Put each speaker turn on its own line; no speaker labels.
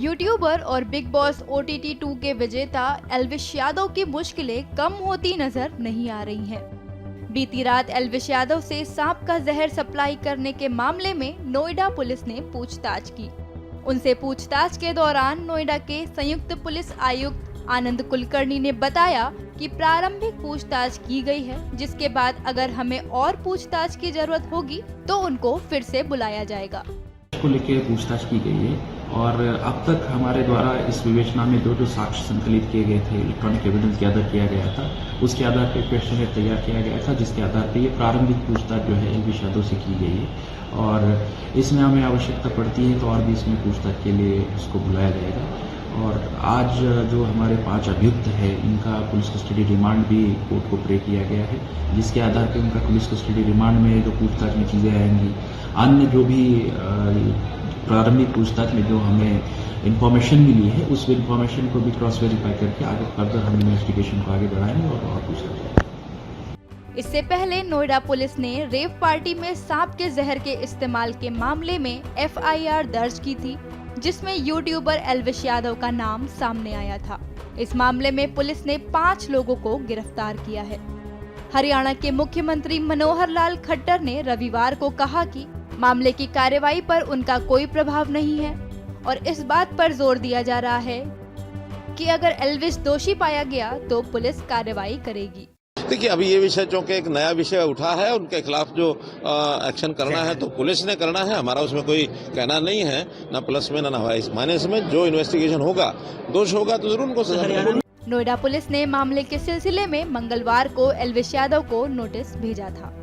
YouTuber और big boss OTT 2 के विजेता एल्विश यादव की मुश्किलें कम होती नजर नहीं आ रही हैं। बीती रात एल्विश यादव से सांप का जहर सप्लाई करने के मामले में नोएडा पुलिस ने पूछताछ की। उनसे पूछताछ के दौरान नोएडा के संयुक्त पुलिस आयुक्त आनंद कुलकर्णी ने बताया कि प्रारंभिक पूछताछ की गई है, जिसके बाद अगर हमें और पूछताछ की जरूरत होगी तो उनको फिर से बुलाया जाएगा।
को लेकर पूछताछ की गई है और अब तक हमारे द्वारा इस विवेचना में जो साक्ष्य संकलित किए गए थे, इलेक्ट्रॉनिक एविडेंस गैदर किया गया था, उसके आधार पर क्वेश्चन तैयार किया गया था, जिसके आधार पर ये प्रारंभिक पूछताछ जो है एल्विश यादव से की गई है और इसमें हमें आवश्यकता पड़ती है तो और भी इसमें पूछताछ के लिए उसको बुलाया जाएगा। और आज जो हमारे 5 अभियुक्त है, इनका पुलिस कस्टडी रिमांड भी कोर्ट को प्रे किया गया है, जिसके आधार पर उनका पुलिस कस्टडी रिमांड में जो पूछताछ में चीजें आएंगी, अन्य जो भी प्रारंभिक पूछताछ में जो हमें इंफॉर्मेशन मिली है, उस इंफॉर्मेशन को भी क्रॉस वेरीफाई करके आगे फर्दर हम इन्वेस्टिगेशन को आगे बढ़ाएंगे और पूछताछ।
इससे पहले नोएडा पुलिस ने रेव पार्टी में सांप के जहर के इस्तेमाल के मामले में FIR दर्ज की थी, जिसमें यूट्यूबर एल्विश यादव का नाम सामने आया था। इस मामले में पुलिस ने 5 लोगों को गिरफ्तार किया है। हरियाणा के मुख्यमंत्री मनोहर लाल खट्टर ने रविवार को कहा कि मामले की कार्रवाई पर उनका कोई प्रभाव नहीं है और इस बात पर जोर दिया जा रहा है कि अगर एल्विश दोषी पाया गया तो पुलिस कार्रवाई करेगी।
देखिए, अभी ये विषय जो कि एक नया विषय उठा है, उनके खिलाफ जो एक्शन करना है तो पुलिस ने करना है, हमारा उसमें कोई कहना नहीं है, ना प्लस में ना माइनस में। जो इन्वेस्टिगेशन होगा, दोष होगा तो जरूर उनको सजा मिलेगी।
नोएडा पुलिस ने मामले के सिलसिले में मंगलवार को एल्विश यादव को नोटिस भेजा था।